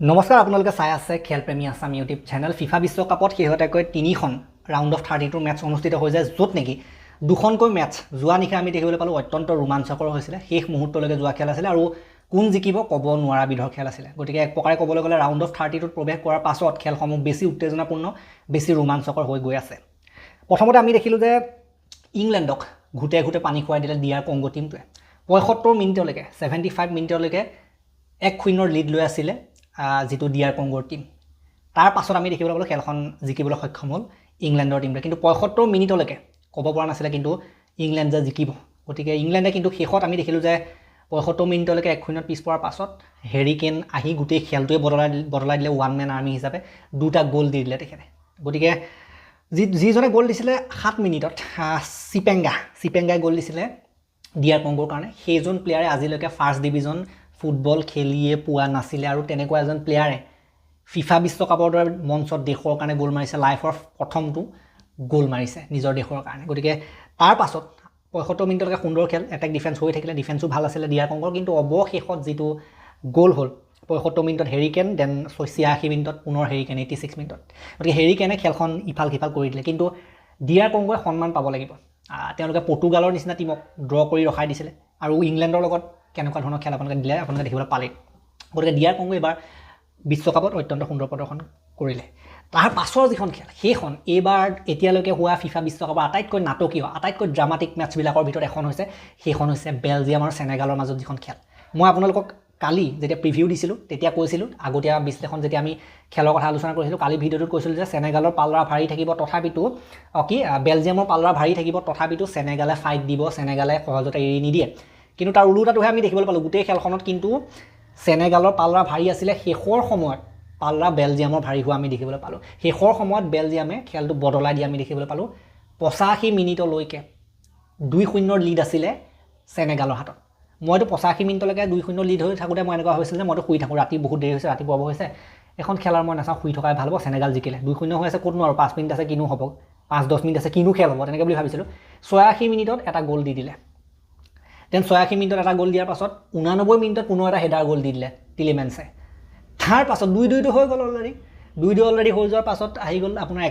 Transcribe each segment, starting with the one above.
নমস্কাৰ আপোনালোকে চাই আছে খেলপ্ৰেমী আছাম ইউটিউব চেনেল ফিফা বিশ্বকাপত শেহতীয়াকৈ 3খন ৰাউণ্ড অফ 32 মেটচ অনুষ্ঠিত হৈ যায় য'ত নেকি দুখনকৈ মেটচ যোৱা নিশা আমি দেখিবলৈ পালোঁ অত্যন্ত ৰোমাঞ্চকৰ হৈছিলে শেষ মুহূৰ্তলৈকে যোৱা খেল আছিলে আৰু কোন জিকিব ক'ব নোৱাৰা বিধৰ খেল আছিলে গতিকে এক প্ৰকাৰে ক'বলৈ গ'লে ৰাউণ্ড অফ 32ত প্ৰৱেশ কৰাৰ পাছত খেলসমূহ বেছি উত্তেজনাপূৰ্ণ বেছি ৰোমাঞ্চকৰ হৈ গৈ আছে প্ৰথমতে আমি দেখিলোঁ যে ইংলেণ্ডক ঘুটে ঘুটে পানী খুৱাই দিলে ডিআৰ কংগো টীমটোৱে 75 মিনিটলৈকে 75 মিনিটলৈকে 1-0 লিড লৈ আছিলে যেটো ডিআৰ কংগোৰ টিম তাৰ পাছত আমি দেখিবলৈ পালোঁ খেলখন জিকিবলৈ সক্ষম হ'ল ইংলেণ্ডৰ টিমটোৱে কিন্তু 75 মিনিটলৈকে ক'ব পৰা নাছিলে কিন্তু ইংলেণ্ড যে জিকিব গতিকে ইংলেণ্ডে কিন্তু শেষত আমি দেখিলোঁ যে 75 মিনিটলৈকে 1-0 পিছ পৰাৰ পাছত হেৰি কেন আহি গোটেই খেলটোৱে বদলাই দিলে ওৱান মেন আৰ্মি হিচাপে দুটা গ'ল দি দিলে তেখেতে গতিকে যিজনে গ'ল দিছিলে 7 মিনিটত চিপেংগাই গ'ল দিছিলে ডিআৰ কংগোৰ কাৰণে সেইজন প্লেয়াৰে আজিলৈকে ফাৰ্ষ্ট ডিভিজন ফুটবল খেলিয়ে পোৱা নাছিলে আৰু তেনেকুৱা এজন প্লেয়াৰে ফিফা বিশ্বকাপৰ দৰে মঞ্চত দেশৰ কাৰণে গ'ল মাৰিছে লাইফৰ প্ৰথমটো গ'ল মাৰিছে নিজৰ দেশৰ কাৰণে গতিকে তাৰ পাছত 75 মিনিটলৈকে সুন্দৰ খেল এটেক ডিফেন্স হৈ থাকিলে ডিফেন্সো ভাল আছিলে ডিআৰ কংগোৰ কিন্তু অৱশেষত যিটো গ'ল হ'ল 75 মিনিটত হেৰিকেন দেন 86 মিনিটত পুনৰ হেৰিকেন 86 মিনিটত গতিকে হেৰিকেনে খেলখন ইফাল সিফাল কৰি দিলে কিন্তু ডিআৰ কংগোৱে সন্মান পাব লাগিব তেওঁলোকে পৰ্তুগালৰ নিচিনা টিমক ড্ৰ কৰি ৰখাই দিছিলে আৰু ইংলেণ্ডৰ লগত কেনেকুৱা ধৰণৰ খেল আপোনালোকে দিলে আপোনালোকে দেখিবলৈ পালে গতিকে ডিআৰ কংগো এবাৰ বিশ্বকাপত অত্যন্ত সুন্দৰ প্ৰদৰ্শন কৰিলে তাৰ পাছৰ যিখন খেল সেইখন এইবাৰ এতিয়ালৈকে হোৱা ফিফা বিশ্বকাপৰ আটাইতকৈ নাটকীয় আটাইতকৈ ড্ৰামাটিক মেটচবিলাকৰ ভিতৰত এখন হৈছে সেইখন হৈছে বেলজিয়াম আৰু সেনেগালৰ মাজত যিখন খেল মই আপোনালোকক কালি যেতিয়া প্ৰিভিউ দিছিলোঁ তেতিয়া কৈছিলোঁ আগতীয়া বিশ্লেষণ যেতিয়া আমি খেলৰ কথা আলোচনা কৰিছিলোঁ কালি ভিডিঅ'টোত কৈছিলোঁ যে সেনেগালৰ পাল্লা ভাৰী থাকিব তথাপিতো বেলজিয়ামৰ পাল্লা ভাৰী থাকিব তথাপিতো সেনেগালে ফাইট দিব সেনেগালে সহজতে এৰি নিদিয়ে কিন্তু তাৰ উলুটাটোহে আমি দেখিবলৈ পালোঁ গোটেই খেলখনত কিন্তু সেনেগালৰ পাল্লা ভাৰী আছিলে শেষৰ সময়ত পাল্লা বেলজিয়ামৰ ভাৰী হোৱা আমি দেখিবলৈ পালোঁ শেষৰ সময়ত বেলজিয়ামে খেলটো বদলাই দিয়া আমি দেখিবলৈ পালোঁ 85 মিনিটলৈকে 2-0 লিড আছিলে সেনেগালৰ হাতত মইতো 85 মিনিটলৈকে 2-0 লিড হৈ থাকোঁতে মই এনেকুৱা হৈছিল যে মইতো শুই থাকোঁ ৰাতি বহুত দেৰি হৈছে ৰাতিপুৱা হৈছে এখন খেলৰ মই নাচাওঁ শুই থকাই ভাল হ'ব সেনেগাল জিকিলে 2-0 হৈ আছে ক'তনো আৰু 5 মিনিট আছে কিনো হ'ব 5-10 মিনিট আছে কিনো খেল হ'ব তেনেকৈ বুলি ভাবিছিলোঁ 86 মিনিটত এটা গ'ল দি দিলে দেন 86 মিনিটত এটা গ'ল দিয়াৰ পাছত 89 মিনিটত পুনৰ এটা হেডাৰ গ'ল দি দিলে টিলেমেন্সে তাৰ পাছত 2-2 হৈ গ'ল অলৰেডি হৈ যোৱাৰ পাছত আহি গ'ল আপোনাৰ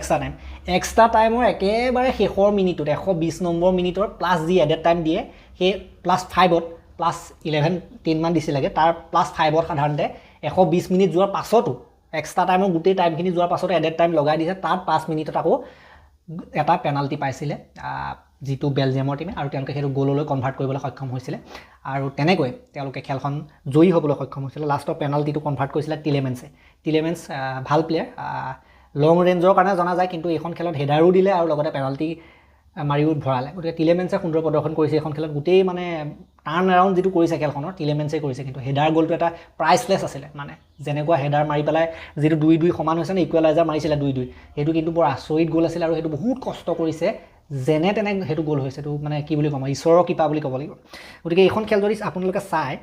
এক্সট্ৰা টাইমৰ একেবাৰে শেষৰ মিনিটত 120 নম্বৰ মিনিটৰ প্লাছ যি এডেড টাইম দিয়ে সেই +5ত +11 10 মান দিছিলেগে তাৰ +5ত সাধাৰণতে 120 মিনিট যোৱাৰ পাছতো এক্সট্ৰা টাইমৰ গোটেই টাইমখিনি যোৱাৰ পাছতো এডেড টাইম লগাই দিছে তাৰ 5 মিনিটত আকৌ এটা পেনাল্টি পাইছিলে যিটো বেলজিয়ামৰ টিমে আৰু তেওঁলোকে সেইটো গ'ললৈ কনভাৰ্ট কৰিবলৈ সক্ষম হৈছিলে আৰু তেনেকৈ তেওঁলোকে খেলখন জয়ী হ'বলৈ সক্ষম হৈছিলে লাষ্টৰ পেনাল্টিটো কনভাৰ্ট কৰিছিলে টিলেমেন্স ভাল প্লেয়াৰ লং ৰেঞ্জৰ কাৰণে জনা যায় কিন্তু এইখন খেলত হেডাৰো দিলে আৰু লগতে পেনাল্টি মাৰিও ভৰালে গতিকে টিলেমেন্সে সুন্দৰ প্ৰদৰ্শন কৰিছে এইখন খেলত গোটেই মানে টাৰ্ণ এৰাউণ্ড যিটো কৰিছে খেলখনৰ টিলেমেন্সে কৰিছে কিন্তু হেডাৰ গ'লটো এটা প্ৰাইচলেছ আছিলে মানে যেনেকুৱা হেডাৰ মাৰি পেলাই যিটো 2-2 সমান হৈছে নে ইকুৱেলাইজাৰ মাৰিছিলে 2-2 সেইটো কিন্তু বৰ আচৰিত গ'ল আছিলে আৰু সেইটো বহুত কষ্ট কৰিছে যেনে তেনে সেইটো গ'ল হৈছে এইটো মানে কি বুলি ক'ম ঈশ্বৰৰ কৃপা বুলি ক'ব লাগিব গতিকে এইখন খেল যদি আপোনালোকে চাই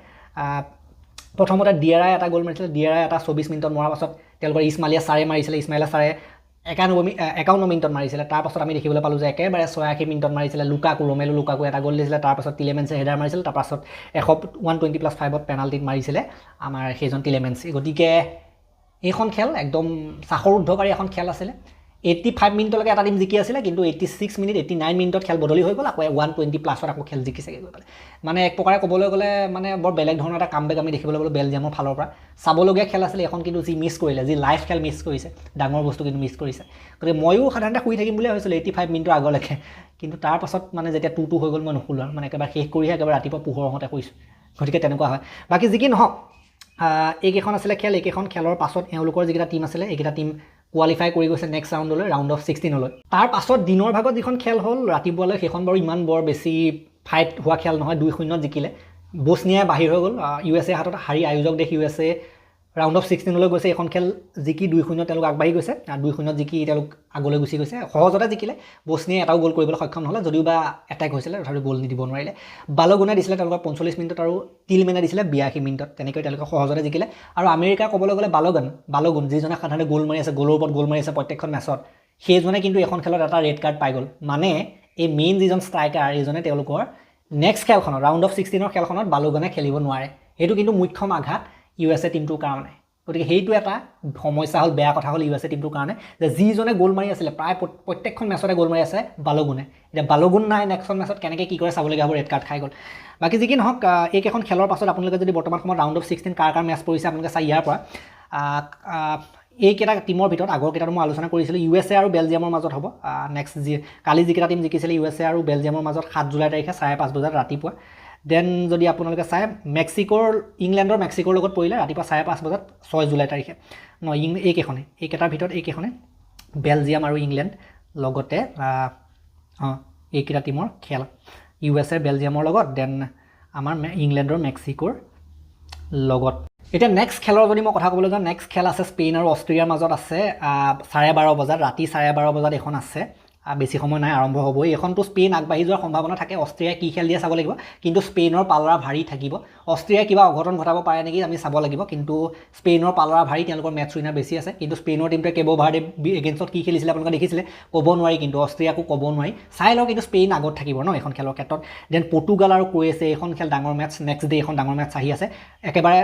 প্ৰথমতে ডিআৰাই এটা গ'ল মাৰিছিলে ডিআৰাই এটা 24 মিনিটত মৰাৰ পাছত তেওঁলোকৰ ইছমাইলা ছাৰে মাৰিছিলে ইছমাইলা ছাৰে 51 মিনিটত মাৰিছিলে তাৰ পাছত আমি দেখিবলৈ পালোঁ যে একেবাৰে 86 মিনিটত মাৰিছিলে ৰোমেলো লুকাকু এটা গ'ল দিছিলে তাৰ পাছত টিলেমেন্সে হেডাৰ মাৰিছিলে তাৰ পাছত 120+5ত পেনাল্টিত মাৰিছিলে আমাৰ সেইজন টিলেমেন্সে গতিকে এইখন খেল একদম সাখৰ উদ্ধকাৰী এখন খেল আছিলে 85 মিনিটলৈকে এটা টিম জিকি আছিলে কিন্তু 86 মিনিট 89 মিনিটত খেল বদলি হৈ গ'ল আকৌ 120+ত আকৌ খেল জিকিছেগৈ গৈ পেলাই মানে এক প্ৰকাৰে ক'বলৈ গ'লে মানে বৰ বেলেগ ধৰণৰ এটা কামবেক আমি দেখিবলৈ পালোঁ বেলজিয়ামৰ ফালৰ পৰা চাবলগীয়া খেল আছিলে এখন কিন্তু যি মিছ কৰিলে যি লাইভ খেল মিছ কৰিছে ডাঙৰ বস্তু কিন্তু মিছ কৰিছে গতিকে ময়ো সাধাৰণতে শুই থাকিম বুলিয়ে ভাবিছিলোঁ 85 মিনিটৰ আগলৈকে কিন্তু তাৰ পাছত মানে যেতিয়া 2-2 হৈ গ'ল মই নুশুলোঁ আৰু মানে একেবাৰে শেষ কৰিহে একেবাৰে ৰাতিপুৱা পোহৰ হওঁতে শুইছোঁ গতিকে তেনেকুৱা হয় বাকী যি কি নহওক এইকেইখন আছিলে খেল এইকেইখন খেলৰ পাছত এওঁলোকৰ যিকেইটা টিম আছিলে এইকেইটা টিম কোৱালিফাই কৰি গৈছে নেক্সট ৰাউণ্ডলৈ ৰাউণ্ড অফ 16লৈ তাৰ পাছত দিনৰ ভাগত যিখন খেল হ'ল ৰাতিপুৱালৈ সেইখন বাৰু ইমান বৰ বেছি ফাইট হোৱা খেল নহয় 2-0 জিকিলে বছনিয়াই বাহিৰ হৈ গ'ল USA হাতত হাৰি আয়োজক দেশ USA ৰাউণ্ড অফ 16লৈ গৈছে এখন খেল জিকি 2-0 তেওঁলোক আগবাঢ়ি গৈছে 2-0 জিকি তেওঁলোক আগলৈ গুচি গৈছে সহজতে জিকিলে বছনিয়াই এটাও গ'ল কৰিবলৈ সক্ষম নহ'লে যদিও বা এটেক হৈছিলে তথাপিও গ'ল নিদিব নোৱাৰিলে বালগুনে দিছিলে তেওঁলোকৰ 45 মিনিটত আৰু টিলমেনে দিছিলে 82 মিনিটত তেনেকৈ তেওঁলোকে সহজতে জিকিলে আৰু আমেৰিকাৰ ক'বলৈ গ'লে বালগুন যিজনে সাধাৰণতে গ'ল মাৰি আছে গ'লৰ ওপৰত গ'ল মাৰি আছে প্ৰত্যেকখন মেচত সেইজনে কিন্তু এখন খেলত এটা ৰেড কাৰ্ড পাই গ'ল মানে এই মেইন যিজন ষ্ট্ৰাইকাৰ এইজনে তেওঁলোকৰ নেক্সট খেলখনত ৰাউণ্ড অফ 16ৰ খেলখনত বালগুনে খেলিব নোৱাৰে সেইটো কিন্তু মুখ্য আঘাত USA টিমটোৰ কাৰণে গতিকে সেইটো এটা সমস্যা হ'ল, বেয়া কথা হ'ল USA টিমটোৰ কাৰণে যে যিজনে গ'ল মাৰি আছিলে প্ৰায় প্ৰত্যেকখন মেচতে গ'ল মাৰি আছে বালগুনে। এতিয়া বালগুন নাই, নেক্সট মেচত কেনেকৈ কি কৰে চাবলগীয়া হ'ব, ৰেড কাৰ্ড খাই গ'ল। বাকী যি কি নহওক, এইকেইখন খেলৰ পাছত আপোনালোকে যদি বৰ্তমান সময়ত ৰাউণ্ড অফ 16 কাৰ মেচ পৰিছে আপোনালোকে চাই ইয়াৰ পৰা এইকেইটা টিমৰ ভিতৰত আগৰ কেইটাত মই আলোচনা কৰিছিলোঁ USA আৰু বেলজিয়ামৰ মাজত হ'ব। নেক্সট কালি যিকেইটা টিম জিকিছিলে USA আৰু বেলজিয়ামৰ মাজত 7 জুলাই তাৰিখে 5:30 বজাত ৰাতিপুৱা। দেন যদি আপোনালোকে চাই ইংলেণ্ডৰ মেক্সিকোৰ লগত পৰিলে ৰাতিপুৱা 5:30 বজাত 6 জুলাই তাৰিখে। এইকেইটাৰ ভিতৰত এইকেইখনে বেলজিয়াম আৰু ইংলেণ্ড লগতে এইকেইটা টিমৰ খেল USA বেলজিয়ামৰ লগত, দেন আমাৰ ইংলেণ্ডৰ মেক্সিকোৰ লগত। এতিয়া নেক্সট খেলৰ যদি মই কথা ক'বলৈ যাওঁ, নেক্সট খেল আছে স্পেইন আৰু অষ্ট্ৰিয়াৰ মাজত আছে 12:30 বজাত, ৰাতি 12:30 বজাত এখন আছে। বেছি সময় নাই, আৰম্ভ হ'বই। এইখনতো স্পেইন আগবাঢ়ি যোৱাৰ সম্ভাৱনা থাকে, অষ্ট্ৰিয়াই কি খেল দিয়ে চাব লাগিব। কিন্তু স্পেইনৰ পাল্লা ভাৰী থাকিব, অষ্ট্ৰিয়াই কিবা অঘটন ঘটাব পাৰে নেকি আমি চাব লাগিব। কিন্তু স্পেইনৰ পাল্লা ভাৰী, তেওঁলোকৰ মেটছ উইনাৰ বেছি আছে। কিন্তু স্পেইনৰ টিমটোৱে কেব ভাৰ্ডে এগেইনষ্টত কি খেলিছিলে আপোনালোকে দেখিছিলে, ক'ব নোৱাৰি। কিন্তু অষ্ট্ৰিয়াকো ক'ব নোৱাৰি, চাই লওঁ। কিন্তু স্পেইন আগত থাকিব ন এইখন খেলৰ ক্ষেত্ৰত। দেন পৰ্তুগাল আৰু ক্ৰ'য়েছিয়া, এইখন খেল ডাঙৰ মেটছ। নেক্সট ডে এখন ডাঙৰ মেটছ আহি আছে একেবাৰে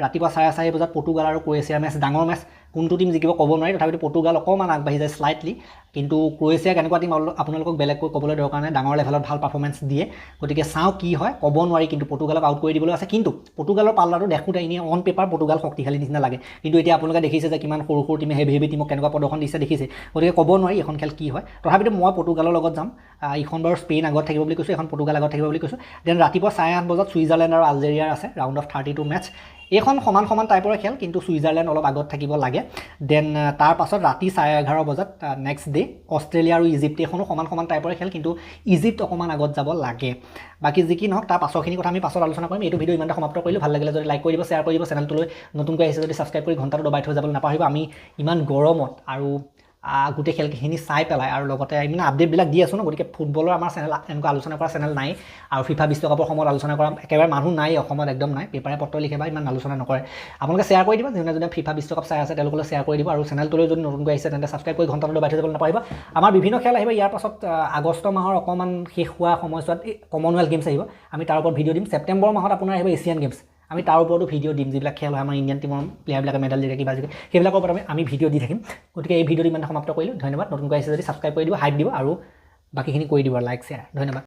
ৰাতিপুৱা 4:30 বজাত পৰ্তুগাল আৰু ক্ৰ'য়েছিয়াৰ মেটছ, ডাঙৰ মেটছ। কোনটো টিম জিকিব ক'ব নোৱাৰি, তথাপিতো পৰ্তুগাল অকণমান আগবাঢ়ি যায় স্লাইটলি। কিন্তু ক্ৰ'য়েছিয়া কেনেকুৱা টিম আপোনালোকক বেলেগকৈ ক'বলৈ দৰকাৰ নাই, ডাঙৰ লেভেলত ভাল পাৰফৰ্মেঞ্চ দিয়ে। গতিকে চাওঁ কি হয়, ক'ব নোৱাৰি। কিন্তু পৰ্তুগালক আউট কৰি দিবলৈ আছে। কিন্তু পৰ্তুগালৰ পাল্লাটো দেখোঁতে এনেই অন পেপাৰ পৰ্তুগাল শক্তিশালী নিচিনা লাগে। কিন্তু এতিয়া আপোনালোকে দেখিছে যে কিমান সৰু সৰু টিমে হেভি টিমক কেনেকুৱা প্ৰদৰ্শন দিছে দেখিছে। গতিকে ক'ব নোৱাৰি এখন খেল কি হয়। তথাপিতো মই পৰ্তুগালৰ লগত যাম। এইখন বাৰু স্পেইন আগত থাকিব বুলি কৈছোঁ, এখন পৰ্তুগাল আগত থাকিব বুলি কৈছোঁ। দেন ৰাতিপুৱা 8:30 বজাত ছুইজাৰলেণ্ড আৰু আলজেৰিয়াৰ আছে ৰাউণ্ড অফ 32 মেটছ। এইখন সমান টাইপৰ খেল, কিন্তু ছুইজাৰলেণ্ড অলপ আগত থাকিব লাগে। দেন তাৰ পাছত ৰাতি 11:30 বজাত নেক্সট ডে অষ্ট্ৰেলিয়া আৰু ইজিপ্ট, এইখনো সমান টাইপৰ খেল, কিন্তু ইজিপ্ট অকণমান আগত যাব লাগে। বাকী যি কি নহওক, তাৰ পাছৰখিনি কথা আমি পাছত আলোচনা কৰিম। এইটো ভিডিঅ' ইমানতে সমাপ্ত কৰিলোঁ। ভাল লাগিলে যদি লাইক কৰি দিব, শ্বেয়াৰ কৰি দিব। চেনেলটোলৈ নতুনকৈ আহিছে যদি ছাবস্ক্ৰাইব কৰি ঘণ্টাটো দবাই থৈ যাবলৈ নাপাহৰিব। আমি ইমান গৰমত আৰু গোটেই খেলখিনি চাই পেলাই আৰু লগতে মানে আপডেটবিলাক দি আছোঁ ন। গতিকে ফুটবলৰ আমাৰ চেনেল এনেকুৱা আলোচনা কৰা চেনেল নাই, আৰু ফিফা বিশ্বকাপৰ সময়ত আলোচনা কৰা একেবাৰে মানুহ নাই অসমত, একদম নাই। পেপাৰে পত্ৰ লিখে বা ইমান আলোচনা নকৰে। আপোনালোকে শ্বেয়াৰ কৰি দিব, যোনে ফিফা বিশ্বকাপ চাই আছে তেওঁলোকলৈ শ্বেয়াৰ কৰি দিব। আৰু চেনেলটোলৈ যদি নতুনকৈ আহিছে তেন্তে ছাবস্ক্ৰাইব কৰি ঘণ্টাটো দবাই থৈ যাবলৈ নাপাহৰিব। আমাৰ বিভিন্ন খেল আহিব ইয়াৰ পাছত। আগষ্ট মাহৰ অকণমান শেষ হোৱা সময়ছোৱাত কমনৱেলথ গেমছ আহিব, আমি তাৰ ওপৰত ভিডিঅ' দিম। ছেপ্টেম্বৰ মাহত আপোনাৰ আহিব এছিয়ান গেমছ, আমি তাৰ ওপৰতো ভিডিঅ' দিম। যিবিলাক খেল হয় আমাৰ ইণ্ডিয়ান টিমৰ প্লেয়াৰবিলাকে মেডেল জিকে কিবা জিকে, সেইবিলাকৰ ওপৰত আমি ভিডিঅ' দি থাকিম। গতিকে এই ভিডিঅ'টো ইমান সমাপ্ত কৰিলোঁ। ধন্যবাদ। নতুনকৈ আহিছে যদি ছাবস্ক্ৰাইব কৰি দিব, হাইপ দিব, আৰু বাকীখিনি কৰি দিব, লাইক শ্বেয়াৰ। ধন্যবাদ।